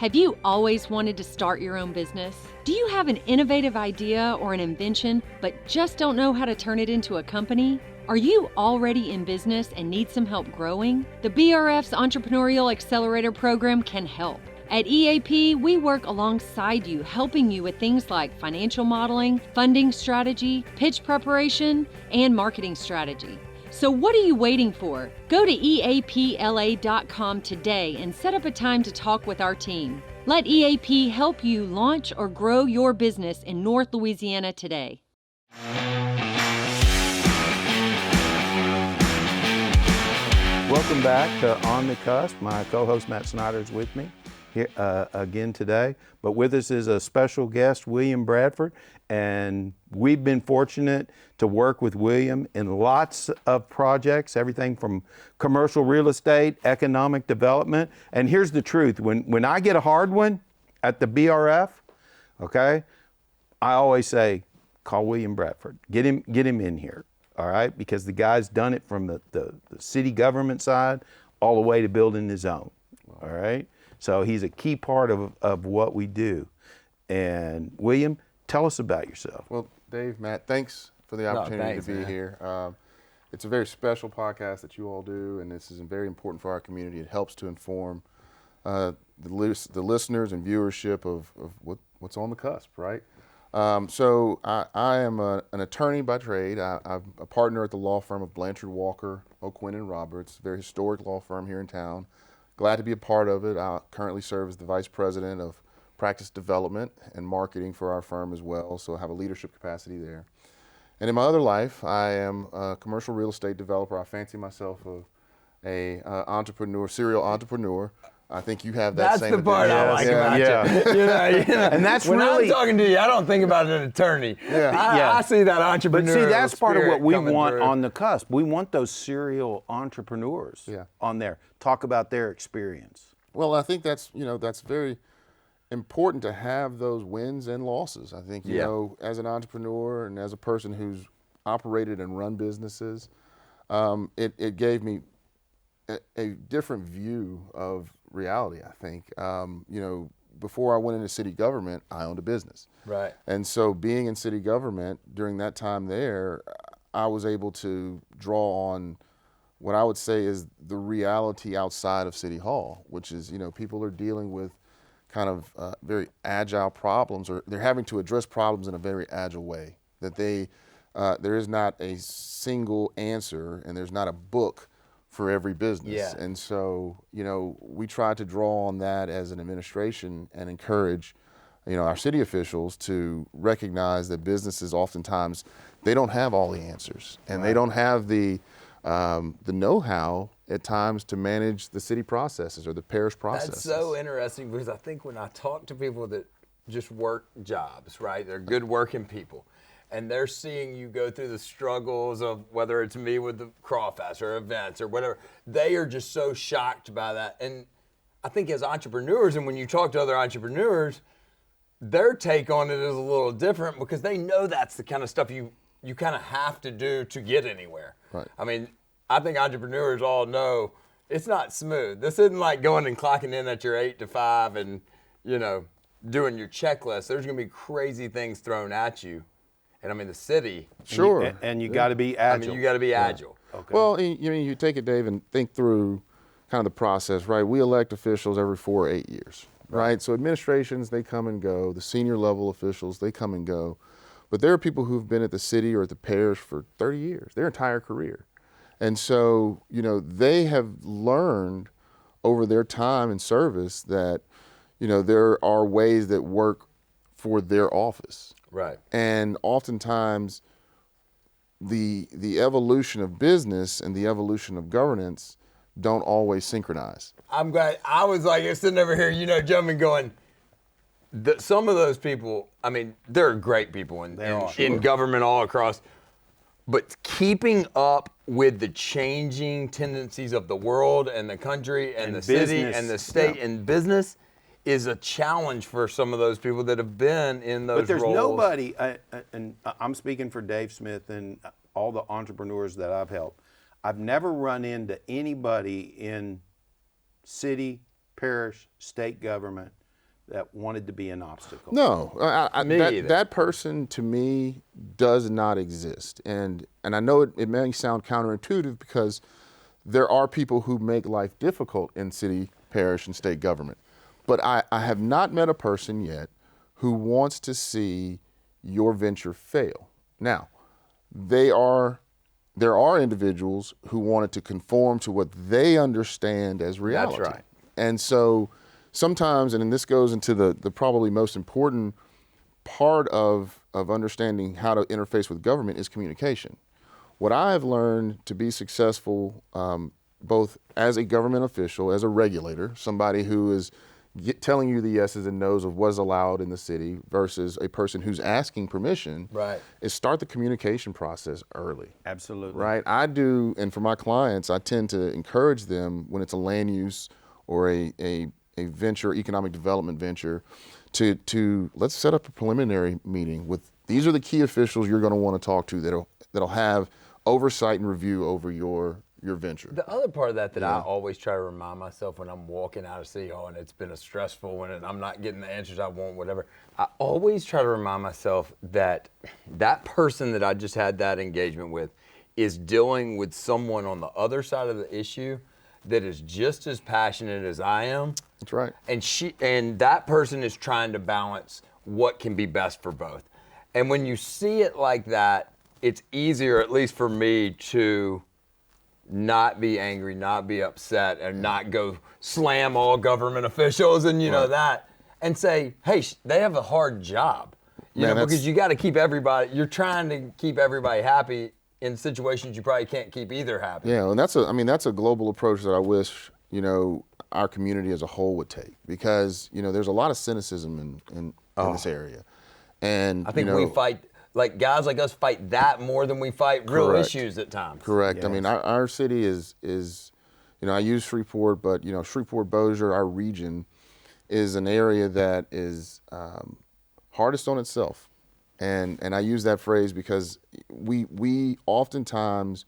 Have you always wanted to start your own business? Do you have an innovative idea or an invention, but just don't know how to turn it into a company? Are you already in business and need some help growing? The BRF's Entrepreneurial Accelerator Program can help. At EAP, we work alongside you, helping you with things like financial modeling, funding strategy, pitch preparation, and marketing strategy. So what are you waiting for? Go to eapla.com today and set up a time to talk with our team. Let EAP help you launch or grow your business in North Louisiana today. Welcome back to On The Cusp. My co-host Matt Snyder is with me here again today. But with us is a special guest, William Bradford. And we've been fortunate to work with William in lots of projects, everything from commercial real estate, economic development. And here's the truth, when I get a hard one at the BRF, okay, I always say, call William Bradford, get him in here, all right? Because the guy's done it from the city government side all the way to building his own, all right? So he's a key part of what we do. And William, tell us about yourself. Well, Dave, Matt, thanks for the opportunity to be here. It's a very special podcast that you all do, and this is very important for our community. It helps to inform the listeners and viewership of what's on the cusp, right? So I am an attorney by trade. I'm a partner at the law firm of Blanchard, Walker, O'Quinn, and Roberts, a very historic law firm here in town. Glad to be a part of it. I currently serve as the vice president of practice development and marketing for our firm as well, so I have a leadership capacity there. And in my other life, I am a commercial real estate developer. I fancy myself a entrepreneur, serial entrepreneur. I think you have that same. That's the part I like about you. You know, and that's when really, I'm talking to you, I don't think about an attorney. I see that entrepreneur. But see, that's part of what we want on the cusp. We want those serial entrepreneurs on there. Talk about their experience. Well, I think that's very important to have those wins and losses. I think, you know, as an entrepreneur and as a person who's operated and run businesses, it gave me a different view of reality, I think. You know, before I went into city government, I owned a business. Right. And so being in city government during that time there, I was able to draw on what I would say is the reality outside of City Hall, which is, you know, people are dealing with kind of very agile problems, or they're having to address problems in a very agile way. That there is not a single answer, and there's not a book for every business. Yeah. And so, you know, we try to draw on that as an administration and encourage, you know, our city officials to recognize that businesses oftentimes, they don't have all the answers, and they don't have the know-how at times to manage the city processes or the parish processes. That's so interesting, because I think when I talk to people that just work jobs, right? They're good working people, and they're seeing you go through the struggles of whether it's me with the crawfest or events or whatever, they are just so shocked by that. And I think as entrepreneurs, and when you talk to other entrepreneurs, their take on it is a little different, because they know that's the kind of stuff you kind of have to do to get anywhere. Right. I mean, I think entrepreneurs all know it's not smooth. This isn't like going and clocking in at your 8 to 5 and, you know, doing your checklist. There's going to be crazy things thrown at you. And I mean, the city. Sure. And you got to be agile. I mean, you got to be agile. Okay. Well, you take it, Dave, and think through kind of the process, right? We elect officials every 4 or 8 years, right? So administrations, they come and go. The senior level officials, they come and go. But there are people who've been at the city or at the parish for 30 years, their entire career. And so, you know, they have learned over their time in service that, you know, there are ways that work for their office. Right. And oftentimes the evolution of business and the evolution of governance don't always synchronize. I'm glad. I was like sitting over here, you know, jumping, going, some of those people, I mean, they're great people in government all across, but keeping up with the changing tendencies of the world and the country and the city and the state and business is a challenge for some of those people that have been in those roles. But there's nobody, and I'm speaking for Dave Smith and all the entrepreneurs that I've helped, I've never run into anybody in city, parish, state government that wanted to be an obstacle. No, either. that person to me does not exist. And I know it may sound counterintuitive because there are people who make life difficult in city, parish, and state government. But I have not met a person yet who wants to see your venture fail. Now, there are individuals who wanted to conform to what they understand as reality. That's right. And so sometimes, and this goes into the probably most important part of understanding how to interface with government is communication. What I have learned to be successful, both as a government official, as a regulator, somebody who is telling you the yeses and nos of what's allowed in the city versus a person who's asking permission, Right. is start the communication process early. Absolutely. Right? I do, and for my clients, I tend to encourage them when it's a land use or a venture, economic development venture, to let's set up a preliminary meeting with, these are the key officials you're going to want to talk to that'll have oversight and review over your venture. The other part of that I always try to remind myself when I'm walking out of City Hall and it's been a stressful one and I'm not getting the answers I want, whatever, I always try to remind myself that that person that I just had that engagement with is dealing with someone on the other side of the issue that is just as passionate as I am. That's right. And that person is trying to balance what can be best for both. And when you see it like that, it's easier, at least for me, to not be angry, not be upset, and not go slam all government officials and know that, and say, hey, they have a hard job, because you got to keep everybody. You're trying to keep everybody happy in situations you probably can't keep either happy. Yeah, and that's a global approach that I wish our community as a whole would take, because there's a lot of cynicism in this area, and I think we fight. Like guys like us fight that more than we fight real issues at times. Correct. Yes. I mean, our city is I use Shreveport, but Shreveport, Bossier, our region, is an area that is hardest on itself, and I use that phrase because we oftentimes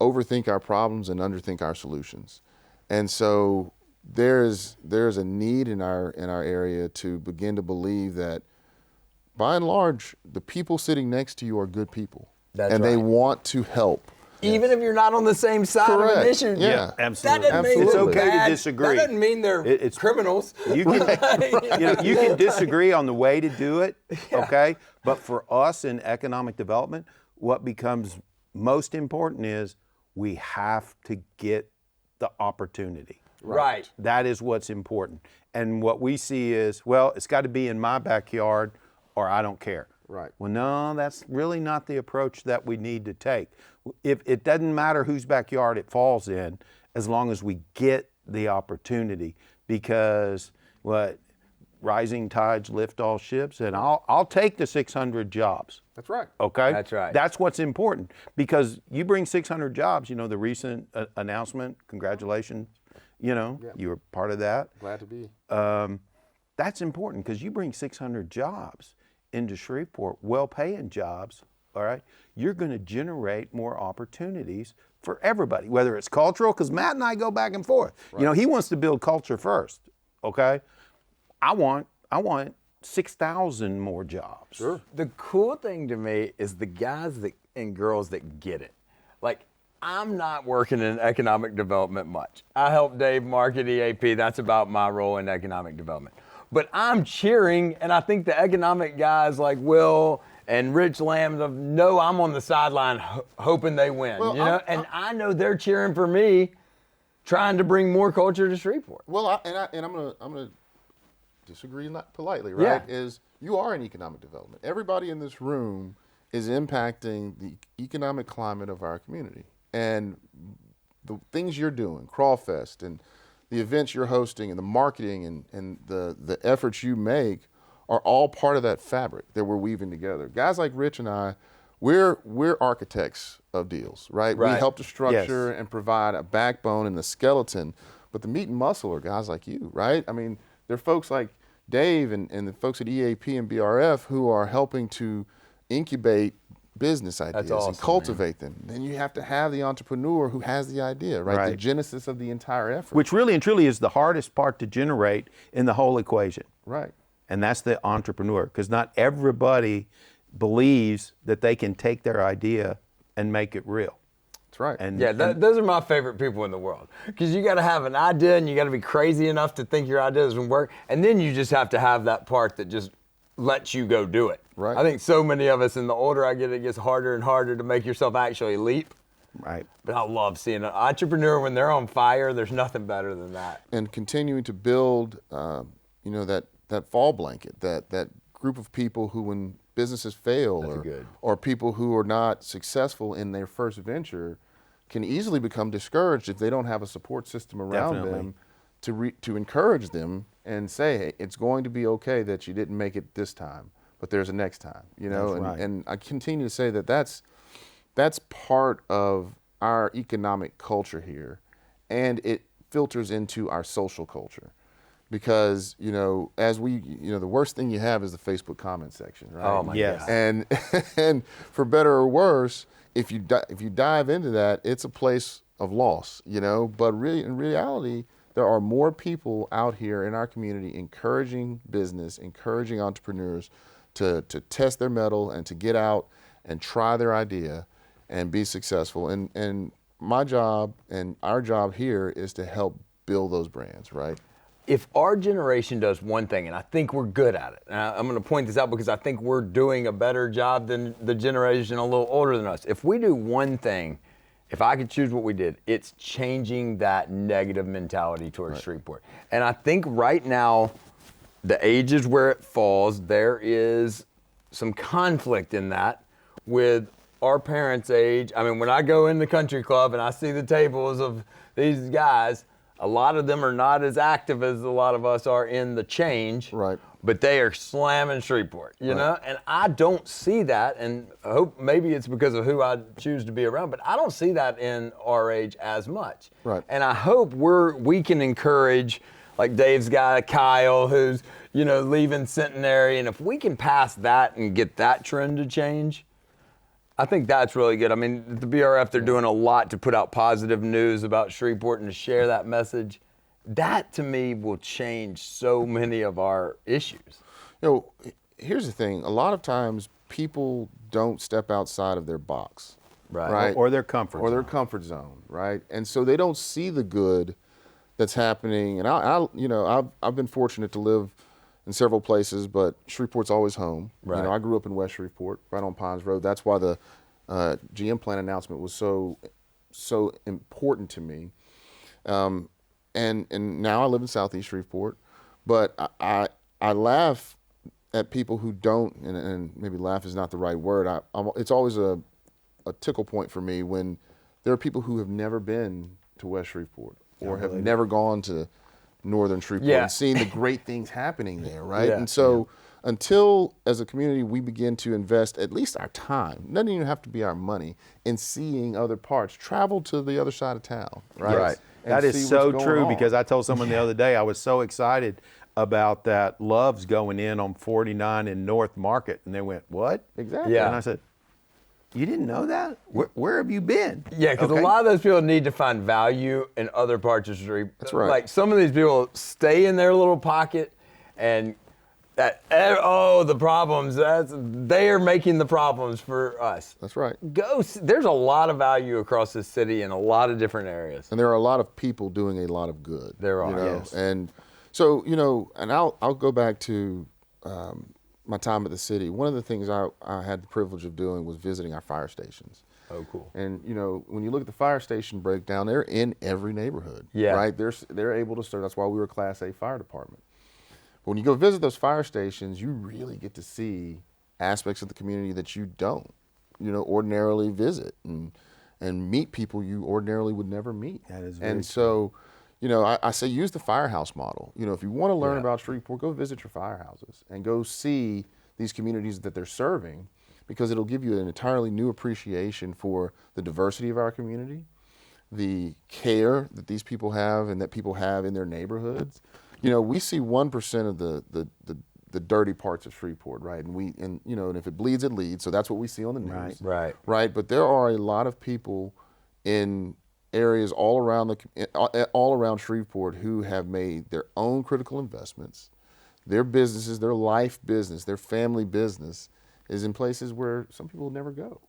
overthink our problems and underthink our solutions, and so there's a need in our area to begin to believe that, by and large, the people sitting next to you are good people. That's and right. they want to help. Even if you're not on the same side Correct. of an issue. Yeah, absolutely. That doesn't mean It's they're okay bad. to disagree. That doesn't mean they're It's criminals. You can, you can disagree on the way to do it, okay? But for us in economic development, what becomes most important is we have to get the opportunity. Right. That is what's important. And what we see is, well, it's got to be in my backyard or I don't care. Right. Well, no, that's really not the approach that we need to take. If it doesn't matter whose backyard it falls in, as long as we get the opportunity, because rising tides lift all ships, and I'll take the 600 jobs. That's right. Okay? That's right. That's what's important, because you bring 600 jobs, the recent announcement, congratulations, you were part of that. Glad to be. That's important, because you bring 600 jobs into Shreveport, well-paying jobs, all right? You're going to generate more opportunities for everybody, whether it's cultural, because Matt and I go back and forth. Right. He wants to build culture first, okay? I want 6,000 more jobs. Sure. The cool thing to me is the guys and girls that get it. Like, I'm not working in economic development much. I help Dave market EAP. That's about my role in economic development. But I'm cheering, and I think the economic guys like Will and Rich Lamb know I'm on the sideline hoping they win. Well, and I know they're cheering for me, trying to bring more culture to Shreveport. Well, I'm gonna disagree politely, right? Yeah. Is you are in economic development. Everybody in this room is impacting the economic climate of our community, and the things you're doing, Crawfest, and the events you're hosting, and the marketing, and the efforts you make are all part of that fabric that we're weaving together. Guys like Rich and I, we're architects of deals, right? We help to structure and provide a backbone and the skeleton, but the meat and muscle are guys like you, right? I mean, there are folks like Dave and the folks at EAP and BRF who are helping to incubate business ideas and cultivate them. Then you have to have the entrepreneur who has the idea, right? The genesis of the entire effort. Which really and truly is the hardest part to generate in the whole equation. Right. And that's the entrepreneur, because not everybody believes that they can take their idea and make it real. That's right. And those are my favorite people in the world, because you got to have an idea and you got to be crazy enough to think your idea doesn't work, and then you just have to have that part that just lets you go do it. Right. I think so many of us, and the older I get, it gets harder and harder to make yourself actually leap. Right. But I love seeing an entrepreneur when they're on fire. There's nothing better than that. And continuing to build, that fall blanket, that group of people who, when businesses fail or people who are not successful in their first venture, can easily become discouraged if they don't have a support system around them to encourage them and say, hey, it's going to be okay that you didn't make it this time, but there's a next time, and I continue to say that that's part of our economic culture here, and it filters into our social culture. Because, as the worst thing you have is the Facebook comment section, right? Oh my God. And for better or worse, if you dive into that, it's a place of loss, But really, in reality, there are more people out here in our community encouraging business, encouraging entrepreneurs to test their mettle and to get out and try their idea and be successful. And my job and our job here is to help build those brands, right? If our generation does one thing, and I think we're good at it, and I'm going to point this out because I think we're doing a better job than the generation a little older than us. If we do one thing, if I could choose what we did, it's changing that negative mentality towards Shreveport. And I think right now, the age is where it falls. There is some conflict in that with our parents' age. I mean, when I go in the country club and I see the tables of these guys, a lot of them are not as active as a lot of us are in the change, right? But they are slamming Shreveport, you know? And I don't see that, and I hope maybe it's because of who I choose to be around, but I don't see that in our age as much. Right. And I hope we can encourage, like Dave's guy, Kyle, who's, leaving Centenary, and if we can pass that and get that trend to change, I think that's really good. I mean, the BRF, they're doing a lot to put out positive news about Shreveport and to share that message. That, to me, will change so many of our issues. Here's the thing. A lot of times, people don't step outside of their box. Right. Or their comfort zone. Their comfort zone, right? And so they don't see the good that's happening. And I've been fortunate to live in several places, but Shreveport's always home. Right. I grew up in West Shreveport, right on Pines Road. That's why the GM plant announcement was so important to me. And now I live in Southeast Shreveport, but I laugh at people who don't, and maybe laugh is not the right word. It's always a tickle point for me when there are people who have never been to West Shreveport or have never gone to Northern Shreveport and seen the great things happening there, right? Yeah. And so until, as a community, we begin to invest at least our time, doesn't even have to be our money, in seeing other parts, travel to the other side of town, right? Right. And That see is so what's true, going on. because I told someone the other day I was so excited about that Love's going in on 49 in North Market, and they went, "What?" Exactly. Yeah. And I said, "You didn't know that? Where have you been?" Yeah, because a lot of those people need to find value in other parts of Shreveport. That's right. Like some of these people stay in their little pocket, and the problems. They are making the problems for us. That's right. There's a lot of value across this city in a lot of different areas. And there are a lot of people doing a lot of good. There are, yes. And so, and I'll go back to my time at the city. One of the things I had the privilege of doing was visiting our fire stations. Oh, cool. And when you look at the fire station breakdown, they're in every neighborhood. Yeah. Right? They're able to serve. That's why we were a Class A fire department. But when you go visit those fire stations, you really get to see aspects of the community that you don't, ordinarily visit and meet people you ordinarily would never meet. That is very And so, I say use the firehouse model. If you want to learn about Shreveport, go visit your firehouses and go see these communities that they're serving, because it'll give you an entirely new appreciation for the diversity of our community, the care that these people have and that people have in their neighborhoods. We see 1% of the dirty parts of Shreveport, right? And if it bleeds, it leads. So that's what we see on the news, right. But there are a lot of people in areas all around Shreveport who have made their own critical investments. Their businesses, their life business, their family business is in places where some people will never go.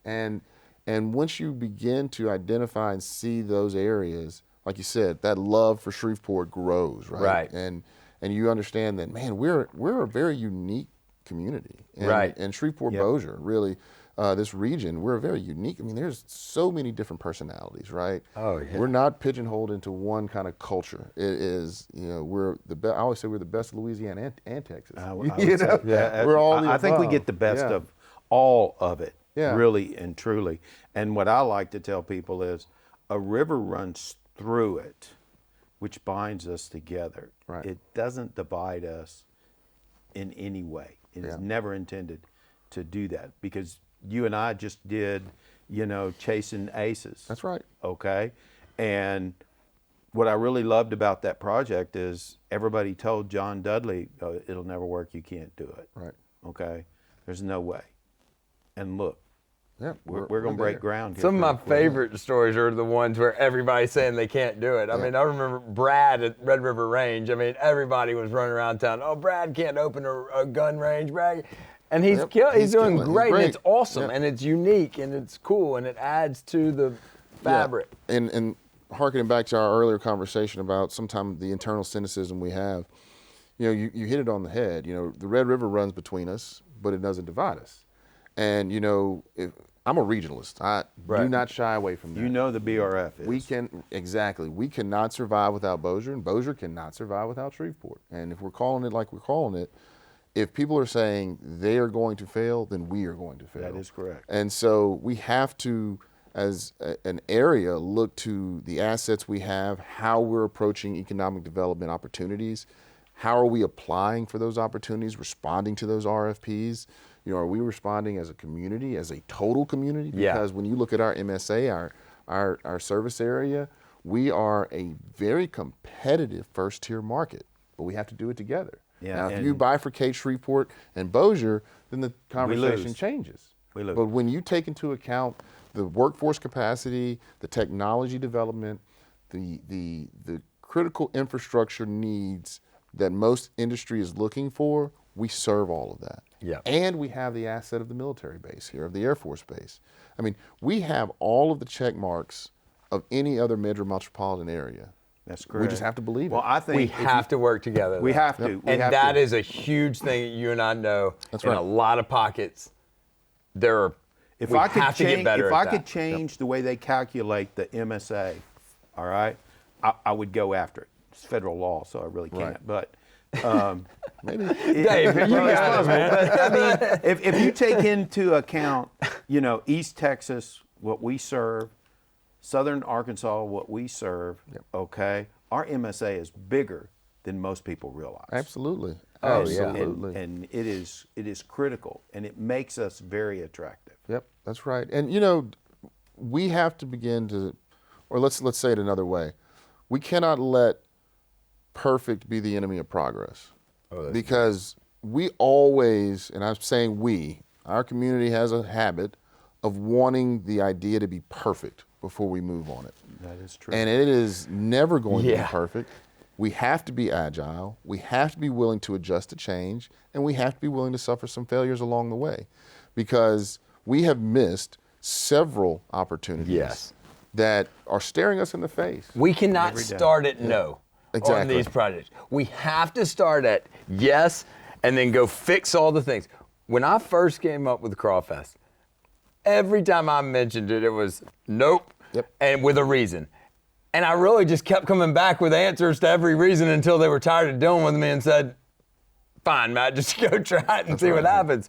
And once you begin to identify and see those areas, like you said, that love for Shreveport grows, right? And you understand that, man, we're a very unique community. And Shreveport Bossier, really, this region, we're very unique. I mean, there's so many different personalities, right? Oh, yeah. We're not pigeonholed into one kind of culture. It is, we're the best. I always say we're the best of Louisiana and Texas. We're all. I think we get the best of all of it, really and truly. And what I like to tell people is, a river runs through it, which binds us together. Right. It doesn't divide us in any way. It is never intended to do that, because you and I just did, Chasing Aces. That's right. Okay. And what I really loved about that project is everybody told John Dudley, oh, it'll never work, you can't do it. Right. Okay. There's no way. And look, yeah, we're going to break ground here. Some of my favorite stories are the ones where everybody's saying they can't do it. I mean, I remember Brad at Red River Range. I mean, everybody was running around town. Oh, Brad can't open a gun range, Brad. And he's doing great. And it's awesome, and it's unique, and it's cool, and it adds to the fabric. Yeah. And harkening back to our earlier conversation about sometimes the internal cynicism we have, you hit it on the head. The Red River runs between us, but it doesn't divide us. And I'm a regionalist. I do not shy away from that. The BRF is. We cannot survive without Bossier, and Bossier cannot survive without Shreveport. And if we're calling it like we're calling it, if people are saying they are going to fail, then we are going to fail. That is correct. And so we have to, as an area, look to the assets we have, how we're approaching economic development opportunities, how are we applying for those opportunities, responding to those RFPs. Are we responding as a community, as a total community? Because when you look at our MSA, our service area, we are a very competitive first-tier market, but we have to do it together. Now, if you bifurcate Shreveport and Bossier, then the conversation changes. We lose. But when you take into account the workforce capacity, the technology development, the critical infrastructure needs that most industry is looking for, we serve all of that. Yeah. And we have the asset of the military base here, of the Air Force Base. I mean, we have all of the check marks of any other major metropolitan area. That's correct. We just have to believe it. Well, I think we have to work together. We have to. And that is a huge thing that you and I know. That's in right. a lot of pockets, we have to get better at that. If I could change the way they calculate the MSA, all right, I would go after it. It's federal law, so I really can't. Right. But maybe. Dave, you got it, man. But, I mean, if you take into account, East Texas, what we serve, Southern Arkansas, what we serve, okay, our MSA is bigger than most people realize. Absolutely. Oh, Absolutely. Yeah. And it is critical, and it makes us very attractive. Yep, that's right. And we have to begin to, or let's say it another way. We cannot let perfect be the enemy of progress. Because we always, and I'm saying our community has a habit of wanting the idea to be perfect before we move on it. That is true. And it is never going to be perfect. We have to be agile. We have to be willing to adjust to change. And we have to be willing to suffer some failures along the way. Because we have missed several opportunities that are staring us in the face. We cannot start at no on these projects. We have to start at yes and then go fix all the things. When I first came up with the Crawfest, every time I mentioned it, it was nope, and with a reason. And I really just kept coming back with answers to every reason until they were tired of dealing with me and said, fine, Matt, just go try it and see what happens.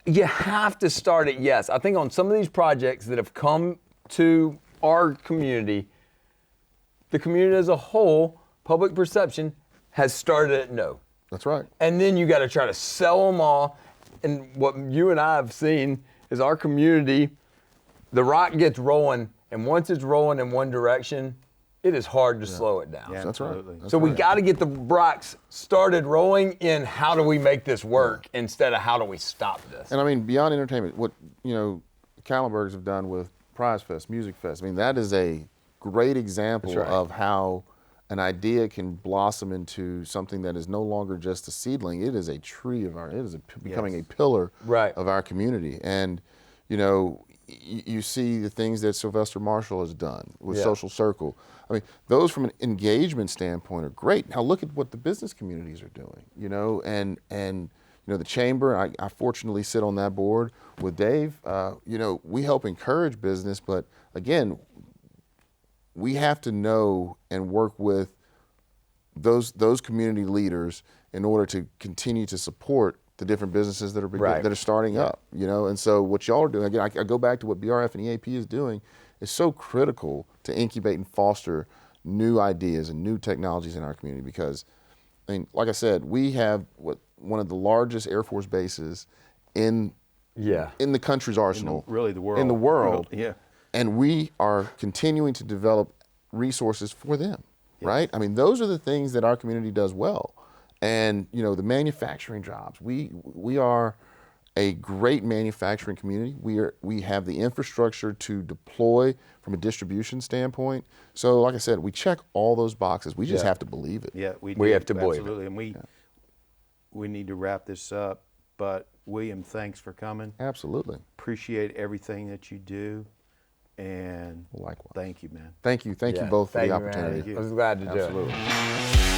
You have to start at yes. I think on some of these projects that have come to our community, the community as a whole, public perception, has started at no. That's right. And then you got to try to sell them all. And what you and I have seen is our community, the rock gets rolling, and once it's rolling in one direction, it is hard to slow it down. Yeah, That's right. absolutely. That's So we right. got to get the rocks started rolling in how do we make this work instead of how do we stop this. And I mean, beyond entertainment, what, Callenbergs have done with Prize Fest, Music Fest, I mean, that is a great example That's right. of how an idea can blossom into something that is no longer just a seedling. It is a tree of it is becoming a pillar Right. of our community. And, you see the things that Sylvester Marshall has done with Social Circle. I mean, those from an engagement standpoint are great. Now look at what the business communities are doing, and the chamber, I fortunately sit on that board with Dave. We help encourage business, but again, we have to know and work with those community leaders in order to continue to support the different businesses that are starting up, And so what y'all are doing, again, I go back to what BRF and EAP is doing, is so critical to incubate and foster new ideas and new technologies in our community because, I mean, like I said, we have one of the largest Air Force bases in the country's arsenal. Really the world. In the world. Yeah. And we are continuing to develop resources for them, right? I mean, those are the things that our community does well. And, the manufacturing jobs, we are a great manufacturing community. We have the infrastructure to deploy from a distribution standpoint. So, like I said, we check all those boxes. We just have to believe it. Yeah, We have to believe it. absolutely. And we need to wrap this up. But William, thanks for coming. Absolutely. Appreciate everything that you do. And Likewise. thank you, man. Thank you. Thank you both for the Thank you, man. opportunity. I was glad to do it. Absolutely.